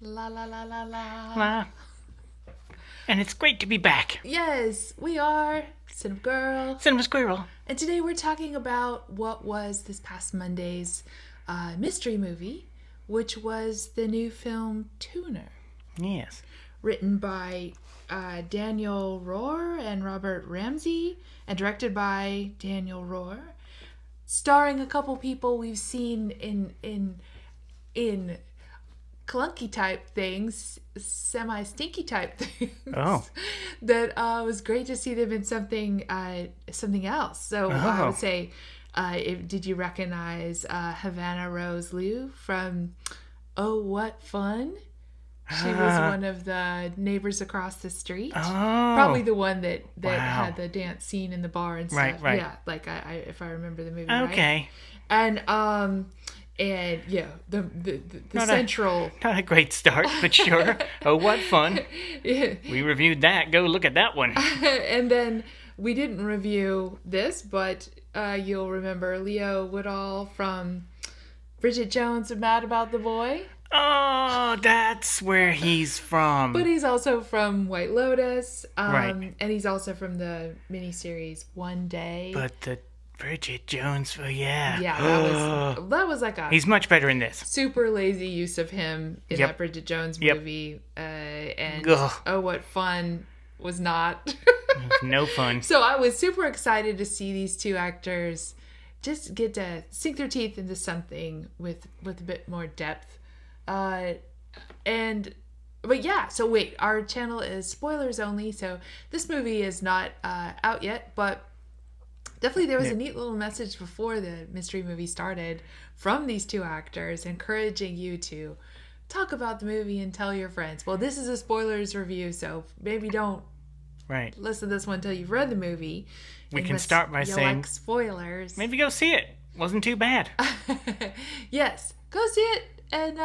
La la la la la. Ah, and it's great to be back. Yes, we are Cinema Girl. Cinema Squirrel. And today we're talking about what was this past Monday's mystery movie, which was the new film Tuner. Yes. Written by Daniel Roher and Robert Ramsey, and directed by Daniel Roher. Starring a couple people we've seen in clunky type things, semi-stinky type things. Oh. That was great to see them in something else. So I would say, did you recognize Havana Rose Liu from Oh, What Fun? She was one of the neighbors across the street. Oh. Probably the one that Wow. had the dance scene in the bar and stuff. Right. Yeah, like I if I remember the movie Okay. right. And yeah, the central. Not a great start, but sure. Oh, what fun. We reviewed that. Go look at that one. And then we didn't review this, but you'll remember Leo Woodall from Bridget Jones' Mad About the Boy. Oh, that's where he's from. But he's also from White Lotus. Right. And he's also from the miniseries One Day. But the Bridget Jones, yeah. Yeah, that was like a He's much better in this. super lazy use of him in Yep. that Bridget Jones Yep. movie. And Ugh. Oh, What Fun was not. No fun. So I was super excited to see these two actors just get to sink their teeth into something with a bit more depth. But yeah, so wait, our channel is spoilers only, so this movie is not out yet, but definitely there was a neat little message before the mystery movie started from these two actors encouraging you to talk about the movie and tell your friends. Well, this is a spoilers review, so maybe don't listen to this one until you've read the movie. We can start by saying, like spoilers. maybe go see it. Wasn't too bad. Yes, go see it, and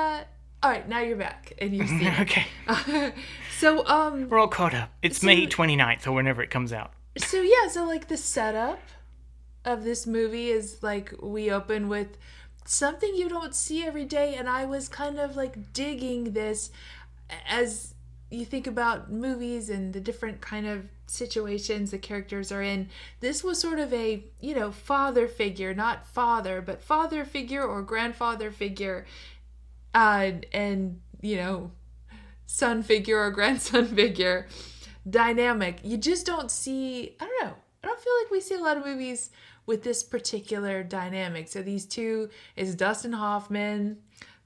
all right, now you're back and you've seen it. Okay. So We're all caught up. It's May 29th or whenever it comes out. So yeah, so like the setup of this movie is like we open with something you don't see every day, and I was kind of like digging this as you think about movies and the different kind of situations the characters are in. This was sort of a, father figure, not father, but father figure or grandfather figure, and son figure or grandson figure dynamic. You just don't see, I don't know, I don't feel like we see a lot of movies with this particular dynamic. So these two is Dustin Hoffman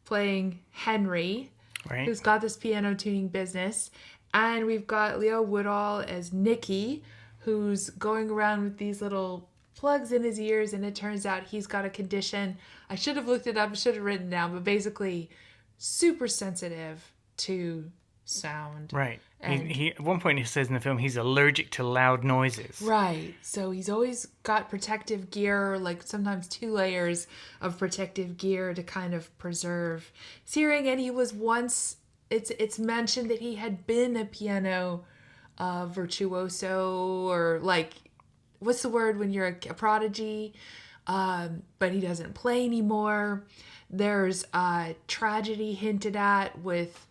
playing Henry, who's got this piano tuning business, and we've got Leo Woodall as Nicky, who's going around with these little plugs in his ears, and it turns out he's got a condition. I should have looked it up, I should have written it down, but basically super sensitive to sound. Right. He at one point he says in the film he's allergic to loud noises. Right. So he's always got protective gear, like sometimes 2 layers of protective gear to kind of preserve his hearing. And he was once, it's mentioned that he had been a piano virtuoso, or like, what's the word when you're a prodigy? But he doesn't play anymore. There's tragedy hinted at with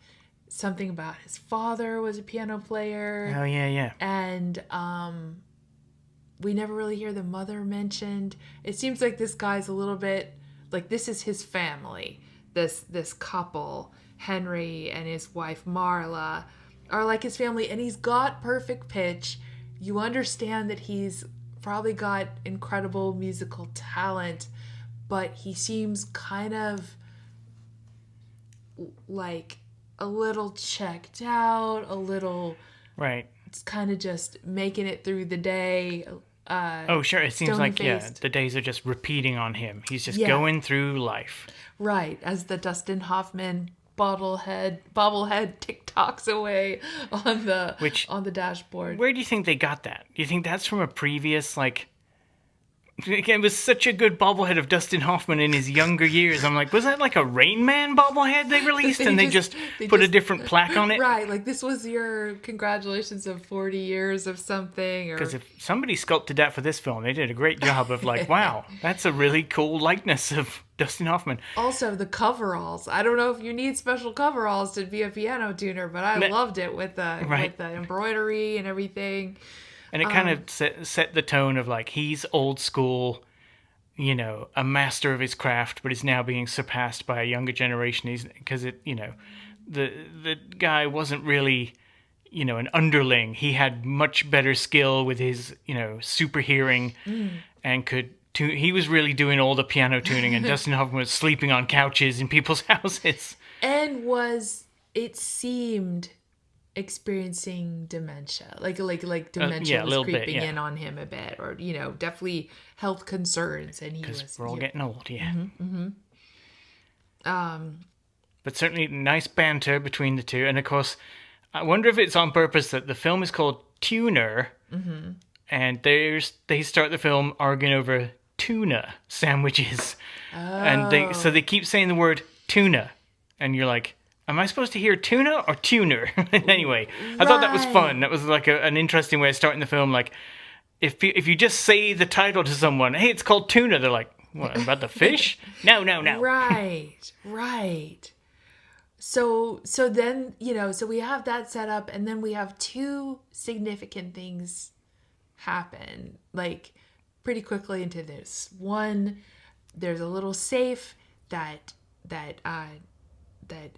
something about his father was a piano player. Oh, yeah. And we never really hear the mother mentioned. It seems like this guy's a little bit like this is his family. This couple, Henry and his wife Marla, are like his family, and he's got perfect pitch. You understand that he's probably got incredible musical talent, but he seems kind of like a little checked out, a little it's kind of just making it through the day. Oh, sure. It seems like stony-faced. the days are just repeating on him. He's just going through life. Right, as the Dustin Hoffman bobblehead TikToks away on the dashboard. Where do you think they got that? Do you think that's from a previous It was such a good bobblehead of Dustin Hoffman in his younger years. I'm like, was that like a Rain Man bobblehead they released, and they just put a different plaque on it? Right, like this was your congratulations of 40 years of something. Because if somebody sculpted that for this film, they did a great job of like, wow, that's a really cool likeness of Dustin Hoffman. Also, the coveralls. I don't know if you need special coveralls to be a piano tuner, but I loved it with the embroidery and everything. And it kind of set the tone of like, he's old school, you know, a master of his craft, but is now being surpassed by a younger generation. Because the guy wasn't really, you know, an underling. He had much better skill with his, you know, super hearing, and could tune. He was really doing all the piano tuning, and Dustin Hoffman was sleeping on couches in people's houses. And it seemed experiencing dementia, like dementia was creeping in on him a bit, or you know, definitely health concerns, and we're all getting old, but certainly nice banter between the two. And of course, I wonder if it's on purpose that the film is called Tuner, and they start the film arguing over tuna sandwiches, and they keep saying the word tuna, and you're like, am I supposed to hear tuna or tuner? Anyway, I thought that was fun. That was like an interesting way of starting the film. Like, if you just say the title to someone, hey, it's called tuna, they're like, what, about the fish? No. Right. So then, you know, so we have that set up, and then we have two significant things happen, like, pretty quickly into this. One, there's a little safe that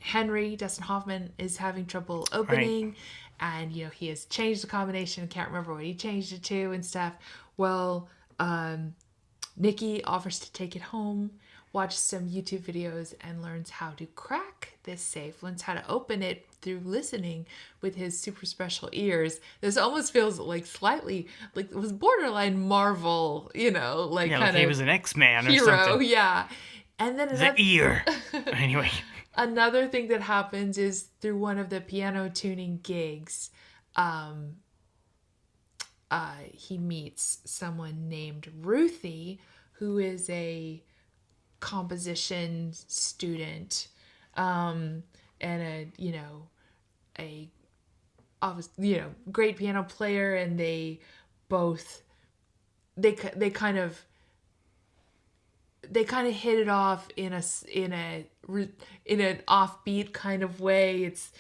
Henry, Dustin Hoffman, is having trouble opening. Right. And, you know, he has changed the combination. Can't remember what he changed it to and stuff. Well, Nikki offers to take it home, watches some YouTube videos, and learns how to crack this safe, learns how to open it through listening with his super special ears. This almost feels like slightly, like it was borderline Marvel, you know, like kind like he was an X-Man or hero, something. Yeah. And then the ear. Anyway. Another thing that happens is through one of the piano tuning gigs, he meets someone named Ruthie, who is a composition student, and a great piano player, and they kind of hit it off in an offbeat kind of way. It's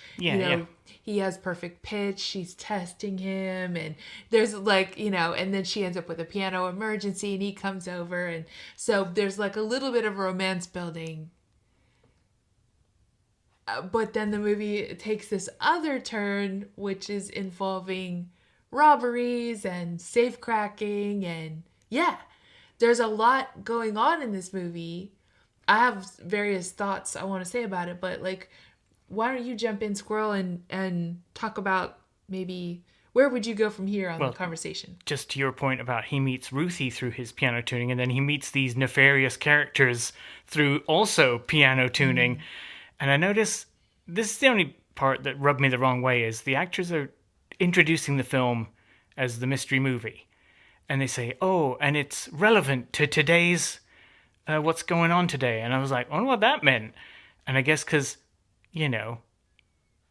he has perfect pitch, she's testing him, and there's like, you know, and then she ends up with a piano emergency, and he comes over, and so there's like a little bit of romance building. But then the movie takes this other turn, which is involving robberies and safe cracking, and there's a lot going on in this movie. I have various thoughts I want to say about it, but like, why don't you jump in, Squirrel, and talk about maybe where would you go from here on the conversation? Just to your point about he meets Ruthie through his piano tuning, and then he meets these nefarious characters through also piano tuning. And I notice this is the only part that rubbed me the wrong way, is the actors are introducing the film as the mystery movie. And they say, oh, and it's relevant to today's, what's going on today. And I was like, I wonder what that meant. And I guess because, you know,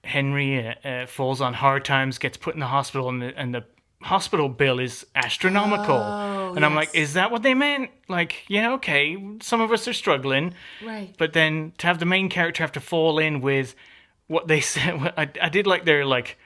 Henry falls on hard times, gets put in the hospital, and the hospital bill is astronomical. And yes. I'm like, is that what they meant? Like, yeah, okay, some of us are struggling. Right. But then to have the main character have to fall in with what they said, I did like their, like,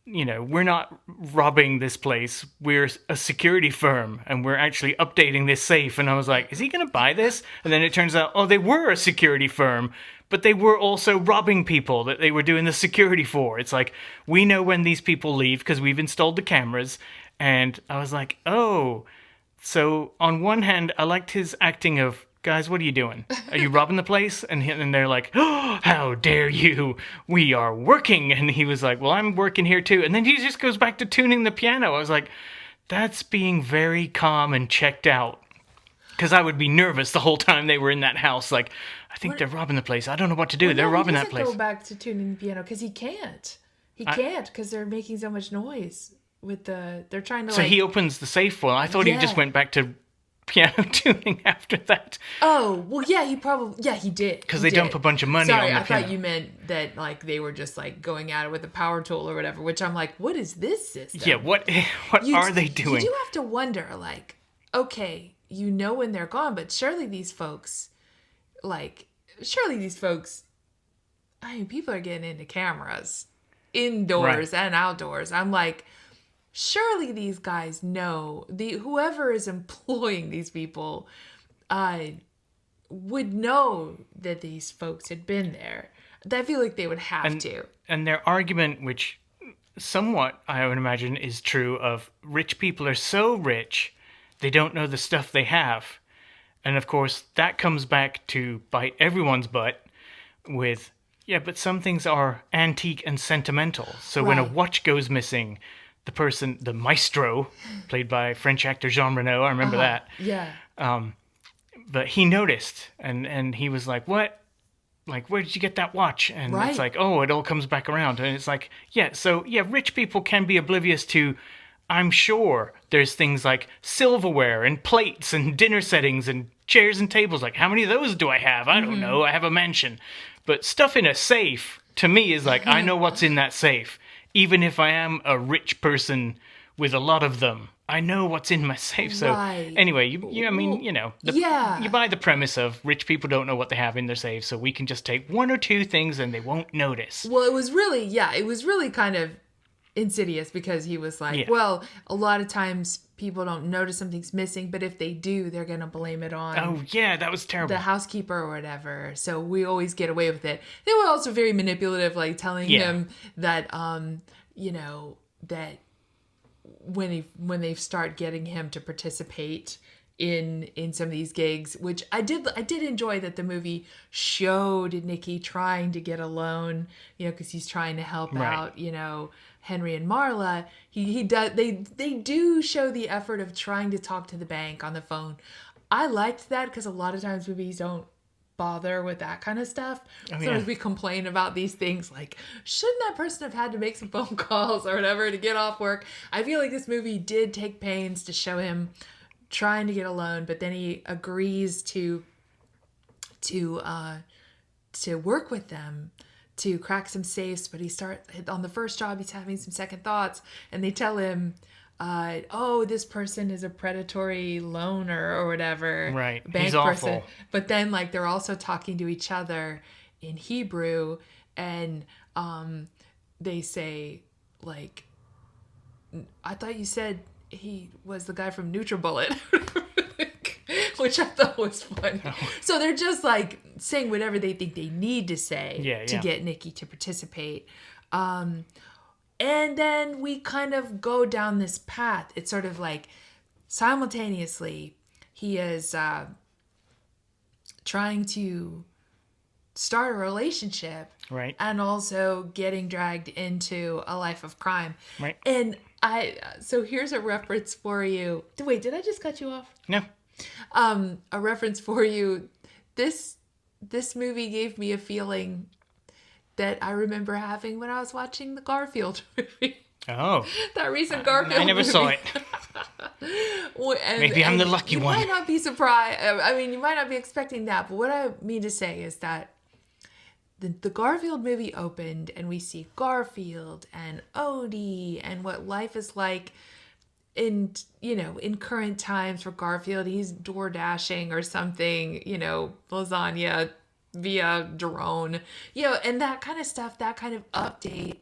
you know, we're not robbing this place. We're a security firm, and we're actually updating this safe. And I was like, is he going to buy this? And then it turns out, oh, they were a security firm, but they were also robbing people that they were doing the security for. It's like, we know when these people leave because we've installed the cameras. And I was like, oh. So on one hand, I liked his acting of, guys, what are you doing? Are you robbing the place? And they're like, oh, how dare you? We are working. And he was like, well, I'm working here too. And then he just goes back to tuning the piano. I was like, that's being very calm and checked out. Because I would be nervous the whole time they were in that house. Like, I think they're robbing the place. I don't know what to do. They're robbing that place. He doesn't go back to tuning the piano because he can't. He can't because they're making so much noise with they're trying to. So he opens the safe. Well, I thought he just went back to piano tuning after that. Oh, well, yeah, he did. Because they dump a bunch of money Sorry, on the I piano. thought you meant that, like, they were just, like, going at it with a power tool or whatever, which I'm like, what is this system? Yeah, what are they doing? You do have to wonder, like, okay, you know when they're gone, but surely these folks, I mean, people are getting into cameras indoors and outdoors. I'm like, surely these guys know, whoever is employing these people would know that these folks had been there. I feel like they would have to. And their argument, which somewhat I would imagine is true, of rich people are so rich they don't know the stuff they have. And of course that comes back to bite everyone's butt with, yeah, but some things are antique and sentimental. So when a watch goes missing, the maestro, played by French actor Jean Reno, I remember that. Yeah. But he noticed, and he was like, what? Like, where did you get that watch? And it's like, oh, it all comes back around. And it's like, yeah, so, yeah, rich people can be oblivious to, I'm sure there's things like silverware and plates and dinner settings and chairs and tables. Like, how many of those do I have? I don't know. I have a mansion. But stuff in a safe, to me, is like, I know what's in that safe. Even if I am a rich person with a lot of them, I know what's in my safe. So anyway, you buy the premise of rich people don't know what they have in their safe, so we can just take one or two things and they won't notice. Well, it was really kind of insidious, because he was like, well, a lot of times people don't notice something's missing, but if they do, they're going to blame it on that was terrible, the housekeeper or whatever, so we always get away with it. They were also very manipulative, like telling him that that when they start getting him to participate in some of these gigs, which I did enjoy, that the movie showed Nicky trying to get a loan, because he's trying to help out, Henry and Marla. They do show the effort of trying to talk to the bank on the phone. I liked that, because a lot of times movies don't bother with that kind of stuff. Sometimes we complain about these things, like, shouldn't that person have had to make some phone calls or whatever to get off work? I feel like this movie did take pains to show him trying to get a loan, but then he agrees to work with them to crack some safes. But on the first job, he's having some second thoughts, and they tell him, this person is a predatory loaner or whatever. Right. Bank He's person. awful. But then, like, they're also talking to each other in Hebrew, and they say, like, I thought you said he was the guy from NutriBullet. Which I thought was funny. Oh. So they're just, like, saying whatever they think they need to say to get Nicky to participate. And then we kind of go down this path. It's sort of like, simultaneously, he is trying to start a relationship. Right. And also getting dragged into a life of crime. Right. And so here's a reference for you. Wait, did I just cut you off? No. A reference for you. This movie gave me a feeling that I remember having when I was watching the Garfield movie. Oh. That recent Garfield movie. I never saw it. Maybe I'm the lucky one. You might not be surprised. I mean, you might not be expecting that. But what I mean to say is that the Garfield movie opened, and we see Garfield and Odie and what life is like in current times for Garfield. He's door dashing or something, lasagna via drone, and that kind of stuff. That kind of update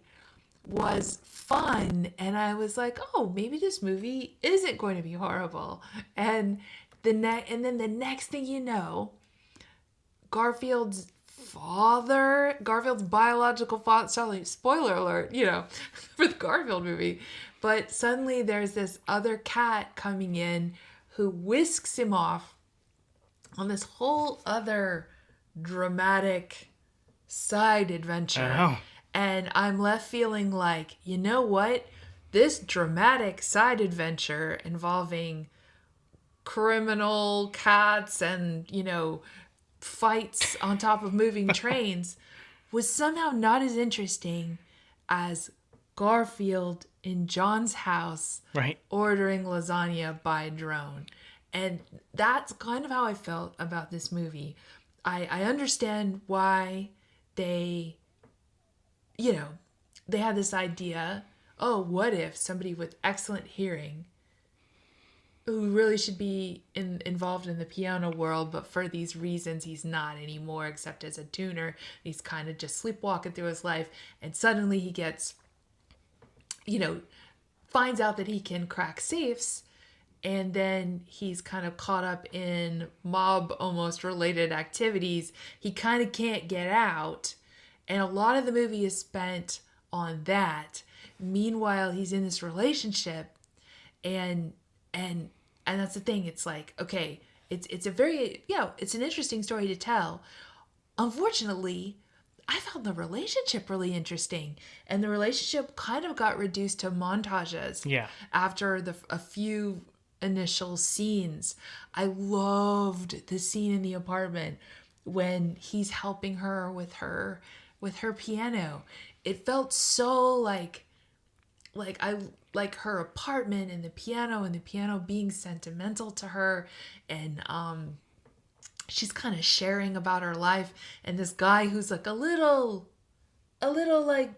was fun, and I was like, oh, maybe this movie isn't going to be horrible. And then the next thing you know, Garfield's biological father, sorry, spoiler alert, for the Garfield movie, but suddenly there's this other cat coming in who whisks him off on this whole other dramatic side adventure. Oh. And I'm left feeling like, you know what? This dramatic side adventure involving criminal cats and, fights on top of moving trains was somehow not as interesting as Garfield in John's house, right, ordering lasagna by drone. And that's kind of how I felt about this movie. I understand why they, you know, they had this idea, oh, what if somebody with excellent hearing who really should be involved in the piano world, but for these reasons he's not anymore except as a tuner. He's kind of just sleepwalking through his life, and suddenly he gets, finds out that he can crack safes, and then he's kind of caught up in mob almost related activities. He kind of can't get out, and a lot of the movie is spent on that. Meanwhile, he's in this relationship, and that's the thing. It's like, okay, it's a very, it's an interesting story to tell. Unfortunately, I found the relationship really interesting, and the relationship kind of got reduced to montages. Yeah. After a few initial scenes, I loved the scene in the apartment when he's helping her with her piano. It felt so like I like her apartment and the piano being sentimental to her, and she's kind of sharing about her life, and this guy who's like a little like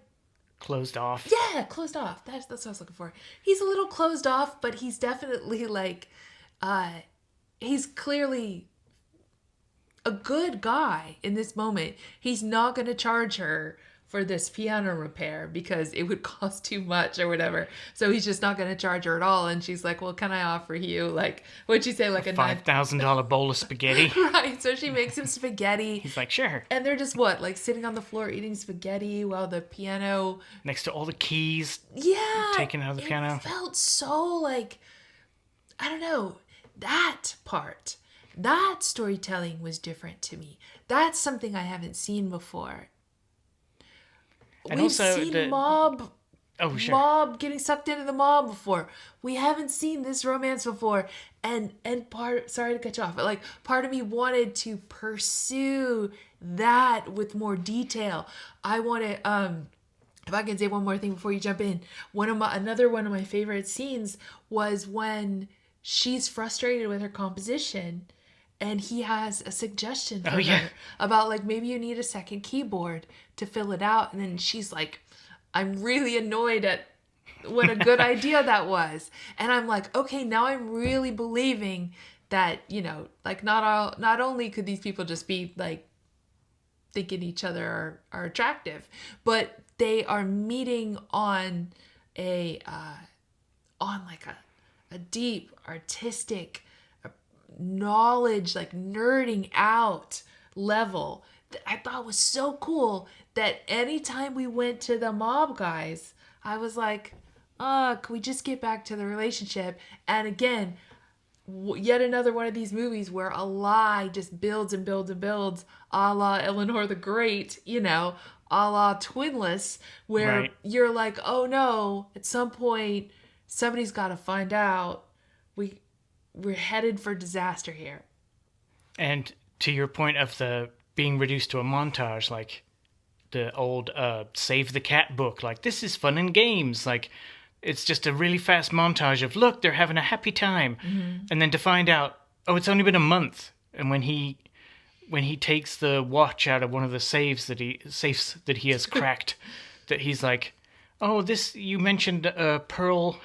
closed off. Yeah, closed off. That's what I was looking for. He's a little closed off, but he's definitely like he's clearly a good guy in this moment. He's not going to charge her for this piano repair because it would cost too much or whatever. So he's just not going to charge her at all. And she's like, well, can I offer you, like, what'd she say? Like a $5,000 bowl of spaghetti. Right. So she makes him spaghetti. He's like, sure. And they're just like sitting on the floor eating spaghetti while the piano. Next to all the keys. Yeah. Taken out of the piano. It felt so like, I don't know, that part. That storytelling was different to me. That's something I haven't seen before. And We've also seen mob getting sucked into the mob before. We haven't seen this romance before. And sorry to cut you off, but like part of me wanted to pursue that with more detail. I wanted if I can say one more thing before you jump in, another one of my favorite scenes was when she's frustrated with her composition and he has a suggestion for her about like maybe you need a second keyboard to fill it out, and then she's like, I'm really annoyed at what a good idea that was. And I'm like, okay, now I'm really believing that, like not only could these people just be like thinking each other are attractive, but they are meeting on a deep artistic knowledge, like nerding out level that I thought was so cool that anytime we went to the mob guys, I was like, can we just get back to the relationship? And again, yet another one of these movies where a lie just builds and builds and builds, a la Eleanor the Great, a la Twinless, where you're like, oh no, at some point somebody's got to find out. We're headed for disaster here. And to your point of the being reduced to a montage, like the old Save the Cat book, like this is fun and games, like it's just a really fast montage of look, they're having a happy time, and then to find out, oh, it's only been a month, and when he takes the watch out of one of the safes that he has cracked, that he's like, oh, this, you mentioned a pearl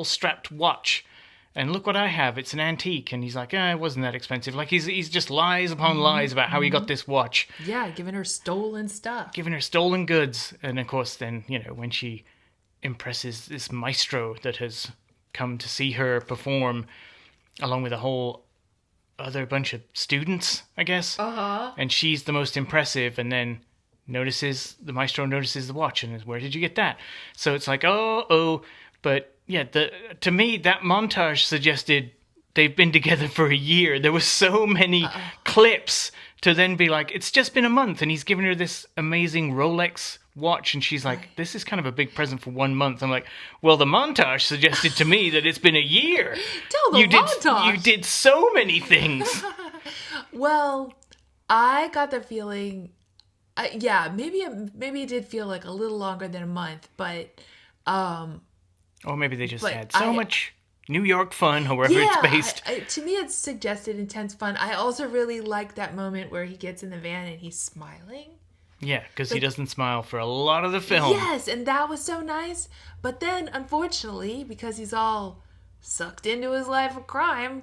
strapped watch. And look what I have. It's an antique. And he's like, it wasn't that expensive. Like, he's just lies upon lies about how he got this watch. Yeah, giving her stolen stuff. Giving her stolen goods. And, of course, then, when she impresses this maestro that has come to see her perform, along with a whole other bunch of students, I guess. Uh-huh. And she's the most impressive. And then the maestro notices the watch. And is, where did you get that? So it's like, oh. But... yeah, to me, that montage suggested they've been together for a year. There were so many clips to then be like, it's just been a month, and he's given her this amazing Rolex watch, and she's like, this is kind of a big present for 1 month. I'm like, well, the montage suggested to me that it's been a year. Montage. You did so many things. Well, I got the feeling, maybe it did feel like a little longer than a month, but... or maybe they just had so much New York fun or wherever it's based. To me, it's suggested intense fun. I also really like that moment where he gets in the van and he's smiling. Yeah, because he doesn't smile for a lot of the film. Yes, and that was so nice. But then, unfortunately, because he's all sucked into his life of crime,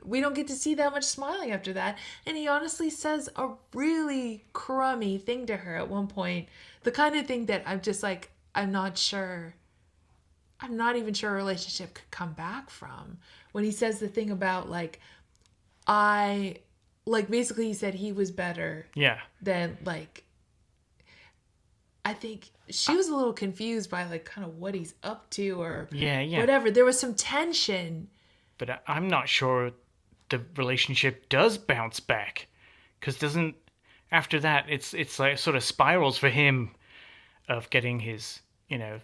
we don't get to see that much smiling after that. And he honestly says a really crummy thing to her at one point. The kind of thing that I'm just like, I'm not even sure a relationship could come back from. When he says the thing about basically he said he was better. Yeah. Than I think she was a little confused by kind of what he's up to or whatever. There was some tension. But I'm not sure the relationship does bounce back. Because after that, it's like sort of spirals for him of getting his, the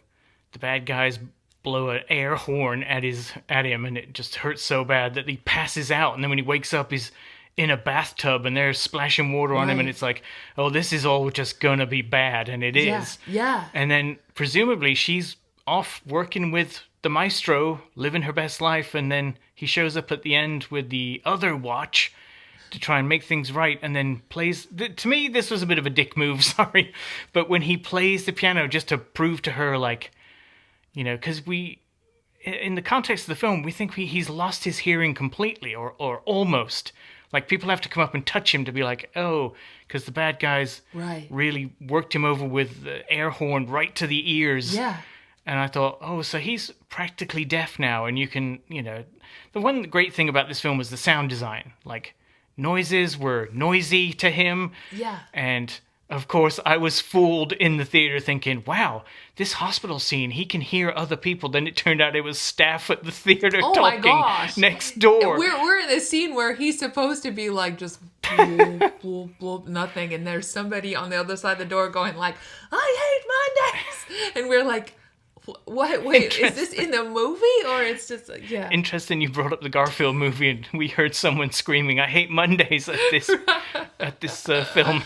bad guys blow an air horn at him, and it just hurts so bad that he passes out. And then when he wakes up, he's in a bathtub and they're splashing water on him, and it's like, oh, this is all just gonna be bad, and it is. Yeah. And then presumably she's off working with the maestro, living her best life, and then he shows up at the end with the other watch to try and make things right, and then plays... To me, this was a bit of a dick move, sorry, but when he plays the piano just to prove to her, because in the context of the film, we think he's lost his hearing completely, or almost. Like, people have to come up and touch him to be like, oh, because the bad guys really worked him over with the air horn right to the ears. Yeah. And I thought, oh, so he's practically deaf now, and you can, The one great thing about this film was the sound design. Like, noises were noisy to him. Yeah. And... of course, I was fooled in the theater thinking, wow, this hospital scene, he can hear other people. Then it turned out it was staff at the theater talking next door. We're in this scene where he's supposed to be just bloop, bloop, bloop, nothing. And there's somebody on the other side of the door going I hate Mondays. And we're like, what? Wait, is this in the movie? Or it's just, yeah. Interesting you brought up the Garfield movie and we heard someone screaming, I hate Mondays at this film.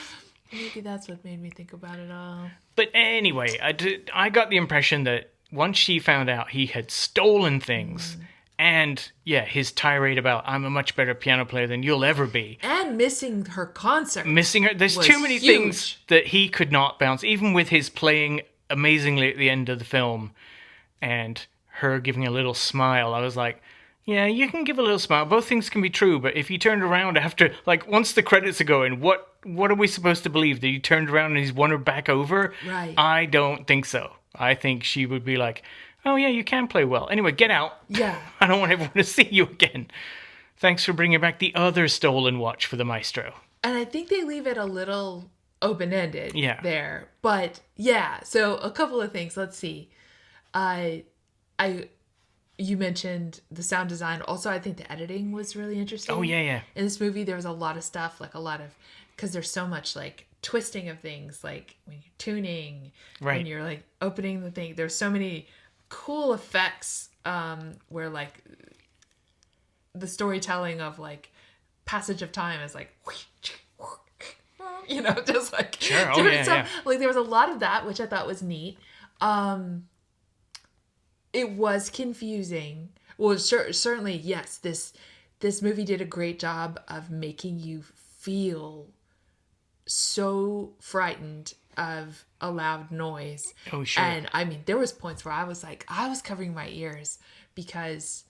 Maybe that's what made me think about it all. But anyway, I got the impression that once she found out he had stolen things, and his tirade about I'm a much better piano player than you'll ever be, and missing her concert, there's too many things that he could not bounce, even with his playing amazingly at the end of the film, and her giving a little smile. I was like, yeah, you can give a little smile. Both things can be true, but if you turned around after, once the credits are going, what are we supposed to believe? That you turned around and he's won her back over? Right. I don't think so. I think she would be like, oh yeah, you can play well. Anyway, get out. Yeah. I don't want everyone to see you again. Thanks for bringing back the other stolen watch for the maestro. And I think they leave it a little open-ended there. But yeah, so a couple of things. Let's see. You mentioned the sound design. Also, I think the editing was really interesting. Oh, yeah. In this movie, there was a lot of stuff, because there's so much, twisting of things, when you're tuning, when you're, opening the thing. There's so many cool effects where, the storytelling of, passage of time is, just, Sure, oh, yeah. There was a lot of that, which I thought was neat. It was confusing. Well, certainly, yes. This movie did a great job of making you feel so frightened of a loud noise. Oh, sure. And I mean, there was points where I was covering my ears because,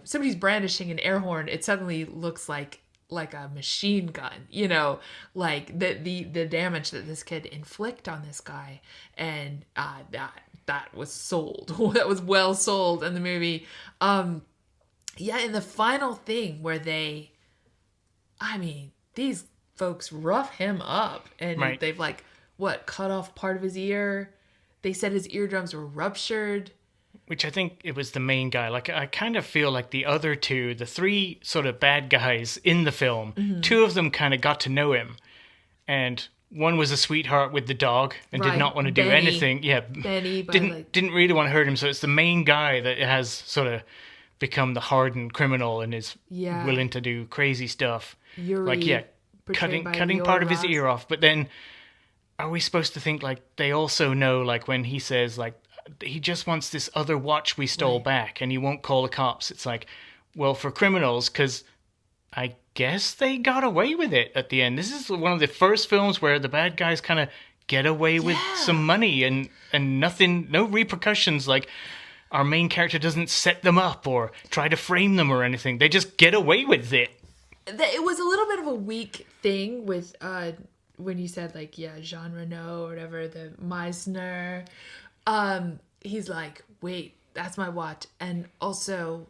somebody's brandishing an air horn. It suddenly looks like a machine gun, the damage that this could inflict on this guy. And that was sold. That was well sold in the movie. And the final thing where these folks rough him up and they've cut off part of his ear. They said his eardrums were ruptured. Which I think it was the main guy. I kind of feel like the other two, the three sort of bad guys in the film, two of them kind of got to know him. And one was a sweetheart with the dog and did not want to do anything. Yeah, Benny, didn't really want to hurt him. So it's the main guy that has sort of become the hardened criminal and is willing to do crazy stuff. Yuri, cutting Lior part of his Raz. ear off. But then, are we supposed to think they also know when he says he just wants this other watch we stole back, and he won't call the cops. It's like, well, for criminals, because I guess they got away with it at the end. This is one of the first films where the bad guys kind of get away with some money and nothing, no repercussions. Like, our main character doesn't set them up or try to frame them or anything. They just get away with it. It was a little bit of a weak thing with when you said, like, Jean Reno or whatever, the Meisner. He's like, wait, that's my watch. And also,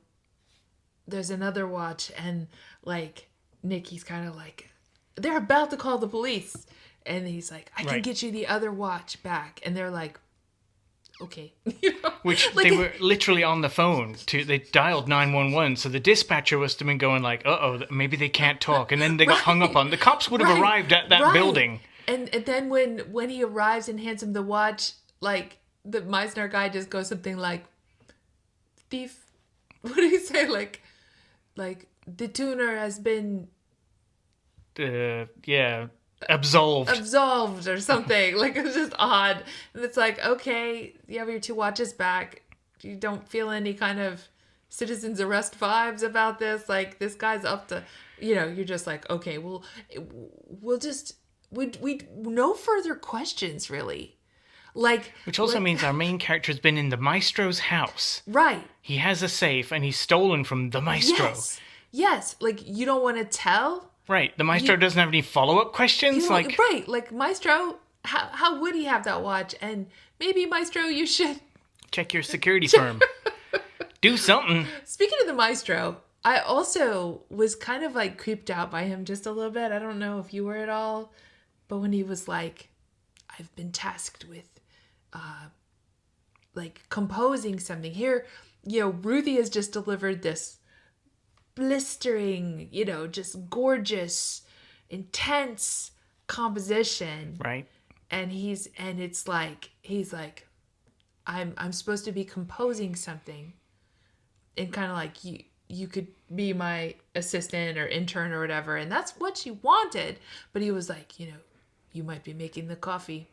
there's another watch. And, like, Nikki's kind of like, they're about to call the police. And he's like, I can get you the other watch back. And they're like, okay. Which, like, they were literally on the phone. They dialed 911. So the dispatcher must have been going like, uh-oh, maybe they can't talk. And then they got hung up on. The cops would have arrived at that building. And then when he arrives and hands him the watch, like, the Meisner guy just goes something like, thief. What did he say? Like the tuner has been... absolved or something. Like, it was just odd. And it's like, okay, you have your 2 watches back. You don't feel any kind of citizen's arrest vibes about this. Like, this guy's up to, you're just like, okay, we'll just, we no further questions, really. Like, which also means our main character has been in the maestro's house. Right. He has a safe and he's stolen from the maestro. Yes. Like, you don't want to tell. Right. The maestro doesn't have any follow-up questions. Right. Like, maestro, how would he have that watch? And maybe, maestro, you should check your security firm. Do something. Speaking of the maestro, I also was kind of like creeped out by him just a little bit. I don't know if you were at all, but when he was like, I've been tasked with like composing something here, Ruthie has just delivered this blistering, just gorgeous, intense composition. Right. And he's like, I'm supposed to be composing something, and kind of like, you could be my assistant or intern or whatever. And that's what she wanted. But he was like, you might be making the coffee.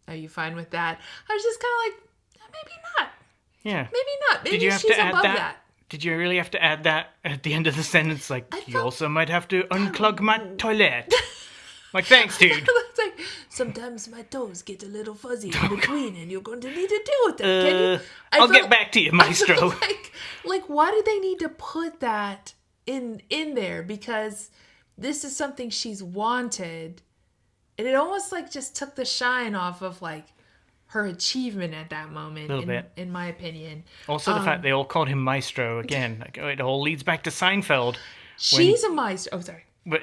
Are you fine with that? I was just kind of like, maybe not. Yeah. Maybe not. Maybe Did you have she's to add above that? Did you really have to add that at the end of the sentence? Like, you also might have to unclog my toilet. Like, thanks, dude. It's like, sometimes my toes get a little fuzzy in between, and you're going to need to deal with that. Can you? I'll get back to you, maestro. Like, why did they need to put that in there? Because this is something she's wanted, and it almost like just took the shine off of like her achievement at that moment. A little bit, in my opinion. Also, the fact they all called him maestro again. Like, it all leads back to Seinfeld. She's a maestro. Oh, sorry. But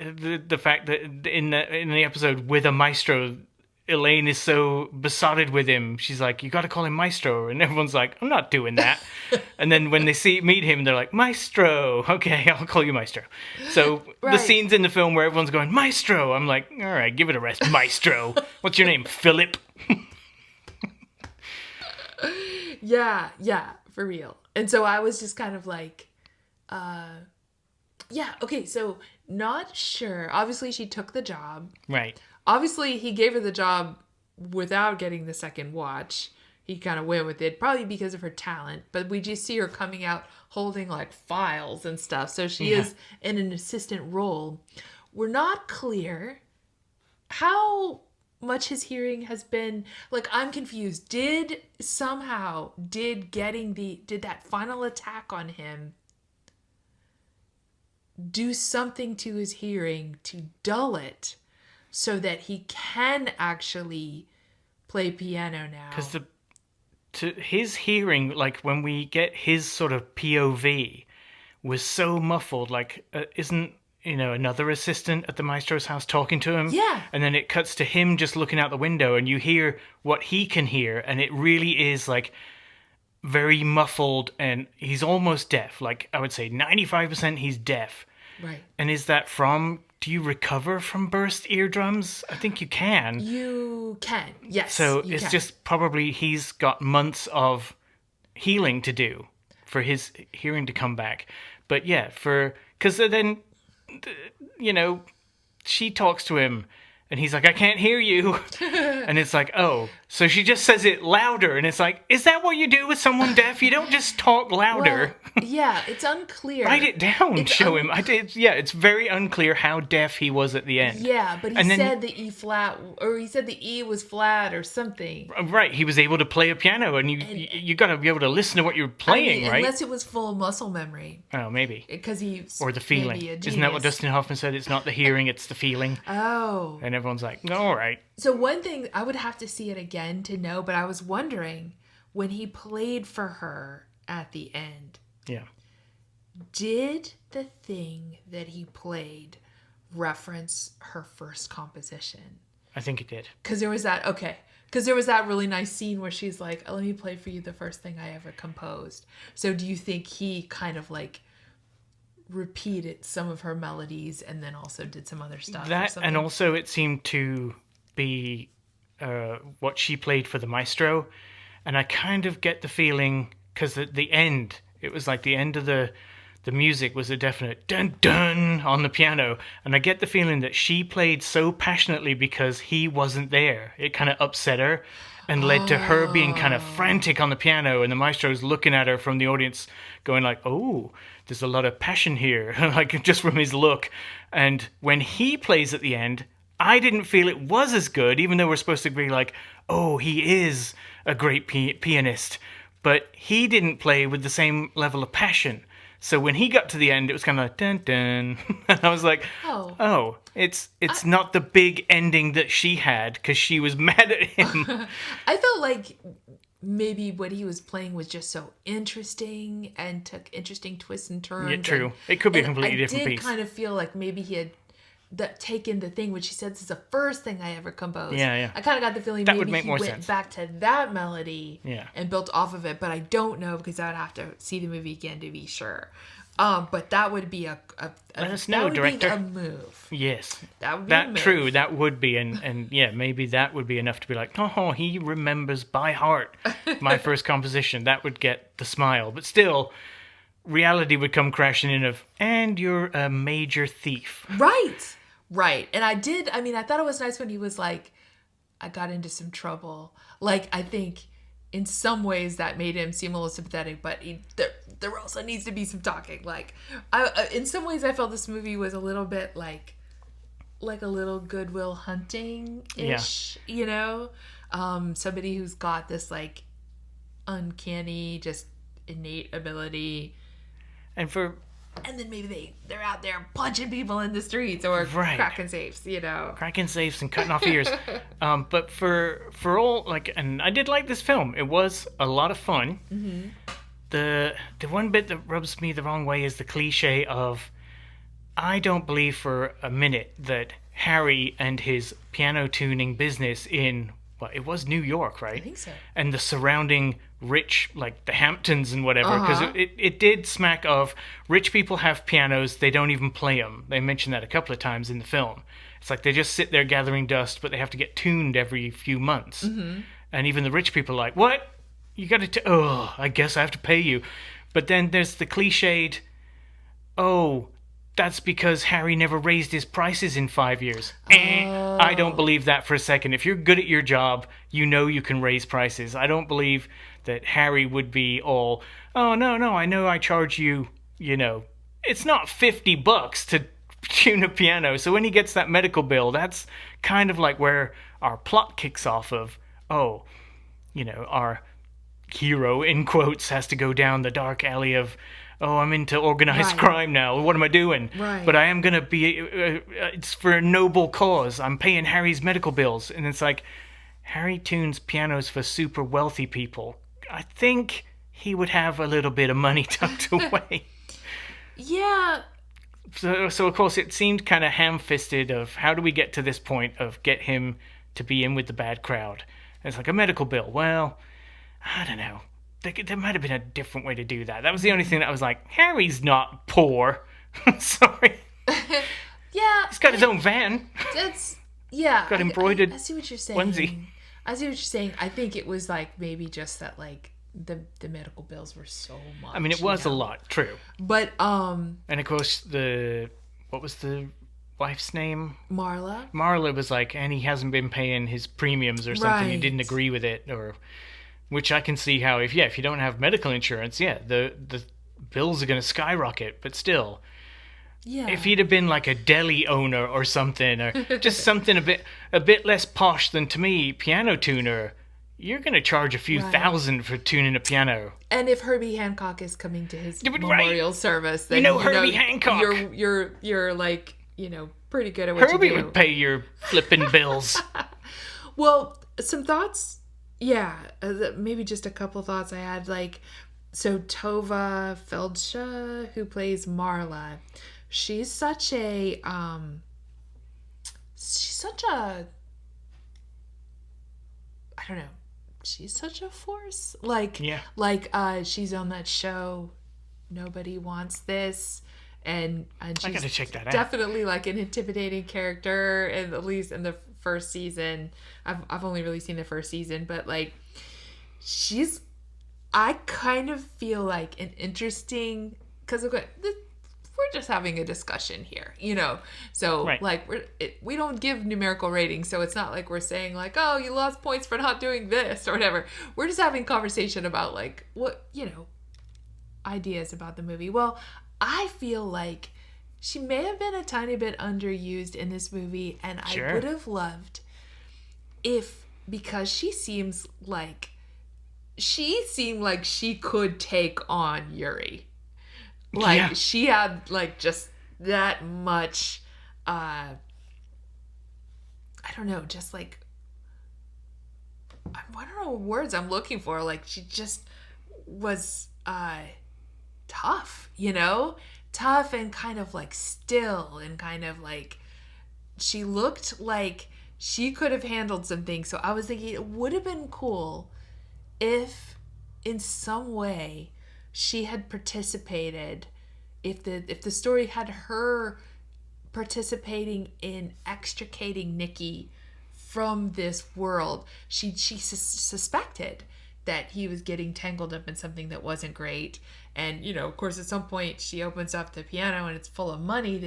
the fact that in the episode with a maestro, Elaine is so besotted with him. She's like, you got to call him maestro, and everyone's like, I'm not doing that. And then when they meet him, they're like, maestro. Okay, I'll call you maestro. So the scenes in the film where everyone's going maestro, I'm like, all right, give it a rest, maestro. What's your name, Philip? Yeah, for real. And so I was just kind of like, okay, so not sure. Obviously, she took the job. Right. Obviously, he gave her the job without getting the second watch. He kind of went with it, probably because of her talent. But we just see her coming out holding like files and stuff. So she is in an assistant role. We're not clear how much his hearing has been. Like, I'm confused. Did that final attack on him do something to his hearing to dull it so that he can actually play piano now? Because to his hearing, like when we get his sort of POV, was so muffled. Like, isn't another assistant at the maestro's house talking to him? Yeah. And then it cuts to him just looking out the window, and you hear what he can hear, and it really is like very muffled, and he's almost deaf. Like, I would say 95% he's deaf. Right. And is that do you recover from burst eardrums? I think you can. You can, yes. So it's just probably he's got months of healing to do for his hearing to come back. But yeah, because then, she talks to him, and he's like, I can't hear you. And it's like, oh, so she just says it louder. And it's like, is that what you do with someone deaf? You don't just talk louder. Well, yeah, it's unclear. Write it down, show him. It's very unclear how deaf he was at the end. Yeah, but he said the E flat, or he said the E was flat or something. Right, he was able to play a piano, and you got to be able to listen to what you're playing, right? Unless it was full muscle memory. Oh, maybe. Because he's or the feeling. Isn't that what Dustin Hoffman said? It's not the hearing, it's the feeling. Oh. And everyone's like, all right. So one thing, I would have to see it again to know, but I was wondering, when he played for her at the end, yeah, did the thing that he played reference her first composition? I think it did. Because there was that really nice scene where she's like, oh, let me play for you the first thing I ever composed. So do you think he kind of like repeated some of her melodies and then also did some other stuff? That, and also it seemed to be what she played for the maestro. And I kind of get the feeling, because at the end, it was like the end of the music was a definite dun dun on the piano, and I get the feeling that she played so passionately because he wasn't there. It kind of upset her and led to her being kind of frantic on the piano, and the maestro's looking at her from the audience going like, oh, there's a lot of passion here, like just from his look. And when he plays at the end, I didn't feel it was as good, even though we're supposed to be like, oh, he is a great pianist, but he didn't play with the same level of passion. So when he got to the end, it was kind of like, dun dun. And I was like, oh, it's not the big ending that she had, because she was mad at him. I felt like maybe what he was playing was just so interesting and took interesting twists and turns. Yeah, true. It could be a completely different piece. I did kind of feel like maybe he had taken the thing which he said this is the first thing I ever composed. Yeah. I kind of got the feeling that maybe would he went sense. Back to that melody and built off of it, but I don't know because I would have to see the movie again to be sure. But that would be let us know, director. Be a move. Yes, that would be a move. True. That would be, and yeah, maybe that would be enough to be like, oh, he remembers by heart my first composition. That would get the smile, but still, reality would come crashing in of, and you're a major thief. Right. And I thought it was nice when he was like, I got into some trouble. Like, I think in some ways that made him seem a little sympathetic, but there also needs to be some talking. Like, in some ways I felt this movie was a little bit like a little Good Will Hunting-ish, you know? Somebody who's got this like uncanny, just innate ability. And then maybe they're out there punching people in the streets or cracking safes, you know. Cracking safes and cutting off ears. But for all, like, and I did like this film. It was a lot of fun. Mm-hmm. The one bit that rubs me the wrong way is the cliche of, I don't believe for a minute that Harry and his piano tuning business in, well, it was New York, right? I think so. And the surrounding rich, like the Hamptons and whatever, because it did smack of rich people have pianos, they don't even play them. They mention that a couple of times in the film. It's like they just sit there gathering dust, but they have to get tuned every few months. Mm-hmm. And even the rich people are like, what? You got to, I guess I have to pay you. But then there's the cliched, that's because Harry never raised his prices in 5 years. I don't believe that for a second. If you're good at your job, you know you can raise prices. I don't believe that Harry would be all, oh, no, I know I charge you, it's not $50 to tune a piano. So when he gets that medical bill, that's kind of like where our plot kicks off of, our hero, in quotes, has to go down the dark alley of, I'm into organized crime now. What am I doing? Right. But I am going to be, it's for a noble cause. I'm paying Harry's medical bills. And it's like, Harry tunes pianos for super wealthy people. I think he would have a little bit of money tucked away. Yeah. So of course, it seemed kind of ham-fisted of how do we get to this point of get him to be in with the bad crowd. And it's like a medical bill. Well, I don't know. There might have been a different way to do that. That was the only thing that I was like, Harry's not poor. Sorry. Yeah. He's got his own van. Got embroidered I see what you're saying. onesie. I see what you're saying. I think it was like maybe just that like the medical bills were so much. I mean, it was a lot, true. But and of course what was the wife's name? Marla. Marla was like, and he hasn't been paying his premiums or something. He Right. didn't agree with it, or which I can see how if you don't have medical insurance, the bills are going to skyrocket. But still, Yeah. if he'd have been like a deli owner or something, or just something a bit less posh than, to me, piano tuner, you're going to charge a few thousand for tuning a piano. And if Herbie Hancock is coming to his Yeah, but memorial service, then Herbie Hancock. You're like, pretty good at what Herbie you do. would pay your flipping bills. Well, some thoughts. Yeah, maybe just a couple thoughts I had. Like, so Tovah Feldshuh, who plays Marla, she's such a I don't know. She's such a force. Like, she's on that show, Nobody Wants This, and she's I gotta check that out. Definitely like an intimidating character, and at least in the first season. I've only really seen the first season, but like, I kind of feel like an interesting, because we're just having a discussion here, so like we don't give numerical ratings, so it's not like we're saying like, oh, you lost points for not doing this or whatever. We're just having conversation about like what ideas about the movie. Well, I feel like she may have been a tiny bit underused in this movie, and I would have loved if, because she seemed like she could take on Yuri. Like, she had, like, just that much, I don't know, just, like, I don't know what words I'm looking for. Like, she just was, tough, Tough and kind of, like, still, and kind of, like, she looked like she could have handled some things. So I was thinking it would have been cool if, in some way, she had participated, if the story had her participating in extricating Nikki from this world. She suspected that he was getting tangled up in something that wasn't great, and of course at some point she opens up the piano and it's full of money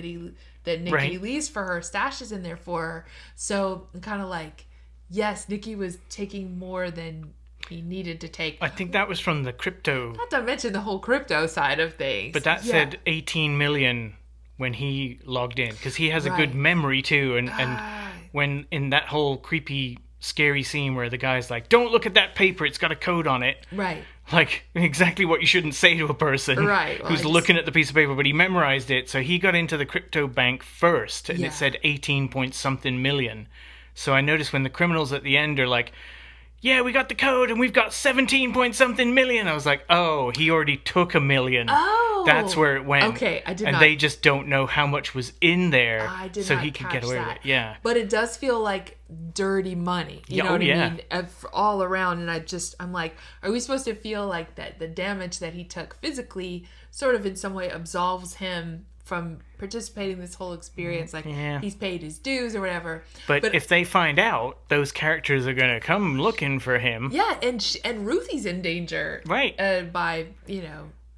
that Nikki leaves for her, stashes in there for her. So kind of like, yes, Nikki was taking more than he needed to take. I think that was from the crypto. Not to mention the whole crypto side of things. But that said 18 million when he logged in, because he has a good memory too. And when in that whole creepy, scary scene where the guy's like, "Don't look at that paper, it's got a code on it." Right. Like, exactly what you shouldn't say to a person who's looking at the piece of paper, but he memorized it. So he got into the crypto bank first, and it said 18 point something million. So I noticed when the criminals at the end are like, "Yeah, we got the code and we've got 17 point something million." I was like, oh, he already took $1 million. Oh. That's where it went. Okay, I did and not. they just don't know how much was in there. I did so not he could catch get away that. with it. Yeah. But it does feel like dirty money. You know what I mean? All around. And I'm like, are we supposed to feel like that the damage that he took physically sort of in some way absolves him from participating in this whole experience? Like, he's paid his dues or whatever. But if they find out, those characters are going to come looking for him. Yeah, and Ruthie's in danger. Right. By,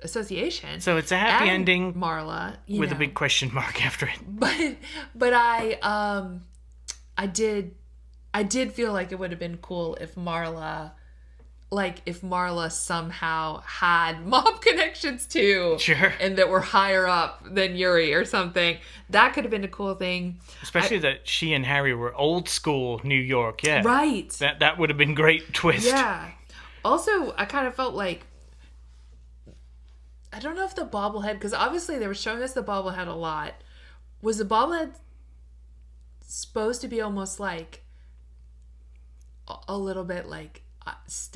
association. So it's a happy ending. Marla. With a big question mark after it. But I did feel like it would have been cool if Marla somehow had mob connections too. Sure. And that were higher up than Yuri or something. That could have been a cool thing. Especially that she and Harry were old school New York. Yeah. Right. That would have been great twist. Yeah. Also, I kind of felt like, I don't know if the bobblehead, because obviously they were showing us the bobblehead a lot. Was the bobblehead supposed to be almost like a little bit like,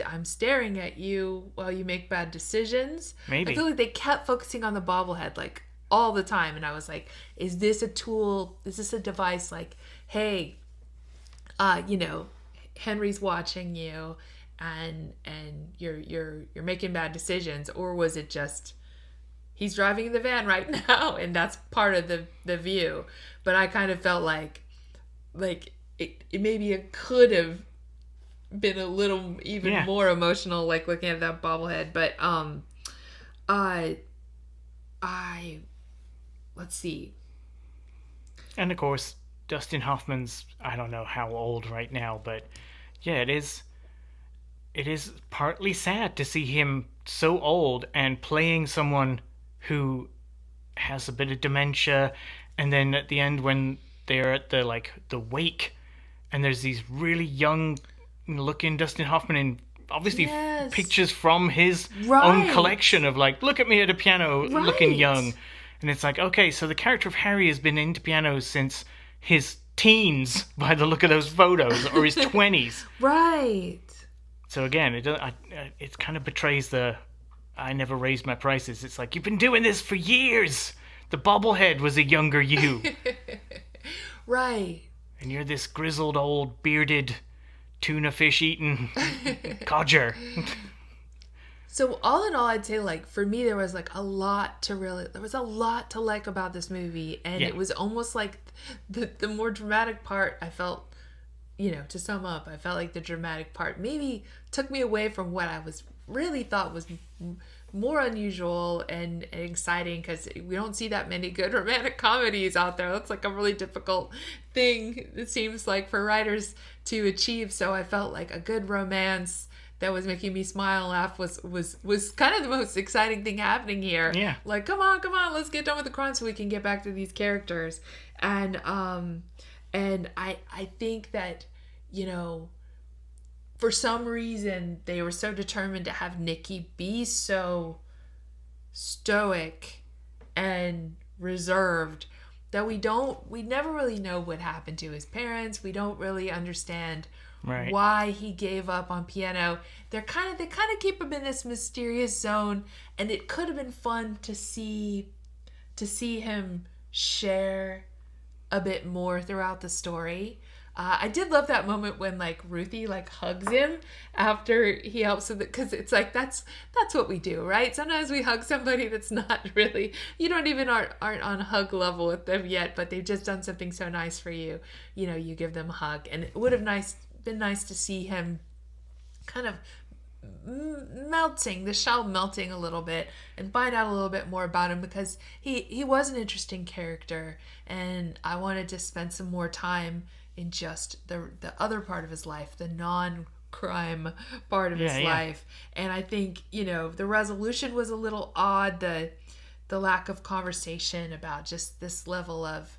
I'm staring at you while you make bad decisions? Maybe. I feel like they kept focusing on the bobblehead like all the time, and I was like, is this a tool? Is this a device like, hey, Henry's watching you and you're making bad decisions? Or was it just, he's driving the van right now and that's part of the view? But I kind of felt like it maybe it could have been a little even more emotional, like looking at that bobblehead. But I let's see. And of course, Dustin Hoffman's, I don't know how old right now, but yeah, it is partly sad to see him so old and playing someone who has a bit of dementia, and then at the end when they're at the wake and there's these really young looking Dustin Hoffman in obviously Yes. pictures from his Right. own collection of like, look at me at a piano looking Right. young. And it's like, okay, so the character of Harry has been into pianos since his teens by the look of those photos, or his 20s. Right. So again, it kind of betrays the I never raised my prices. It's like, you've been doing this for years. The bobblehead was a younger you. Right. And you're this grizzled old bearded tuna fish eating codger. So all in all, I'd say like for me there was like a lot to like about this movie, and Yeah. it was almost like the more dramatic part. I felt, to sum up, I felt like the dramatic part maybe took me away from what I was really thought was more unusual and exciting, because we don't see that many good romantic comedies out there. That's like a really difficult thing, it seems like, for writers to achieve. So I felt like a good romance that was making me smile and laugh was kind of the most exciting thing happening here. Yeah. Like, come on, let's get done with the crime so we can get back to these characters. And I think that, for some reason they were so determined to have Nikki be so stoic and reserved that we never really know what happened to his parents. We don't really understand Right. why he gave up on piano. They kind of keep him in this mysterious zone, and it could have been fun to see him share a bit more throughout the story. I did love that moment when like Ruthie like hugs him after he helps with it, because it's like that's what we do, right? Sometimes we hug somebody that's not really, you don't even aren't on hug level with them yet, but they've just done something so nice for you. You give them a hug, and it would have been nice to see him kind of the shell melting a little bit, and find out a little bit more about him, because he was an interesting character, and I wanted to spend some more time in just the other part of his life, the non-crime part of his life. And I think, the resolution was a little odd, the lack of conversation about just this level of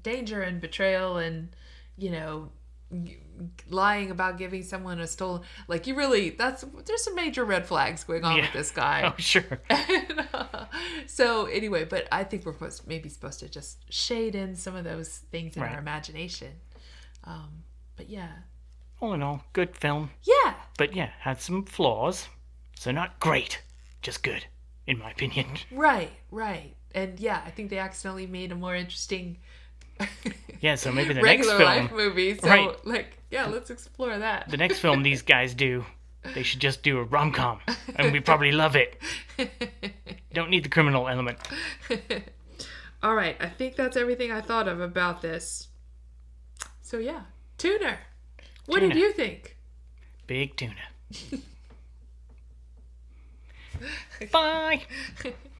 danger and betrayal, and lying about giving someone a stolen, like, there's some major red flags going on with this guy. Oh, sure. And, so anyway, but I think we're supposed to just shade in some of those things in our imagination. But yeah. All in all, good film. Yeah. But yeah, had some flaws. So not great, just good, in my opinion. Right. And yeah, I think they accidentally made a more interesting Yeah, so maybe the next regular film, life movie. So let's explore that. the next film these guys do, they should just do a rom-com, and we probably love it. Don't need the criminal element. All right, I think that's everything I thought of about this. So yeah, Tuner. What did you think? Big tuna. Bye.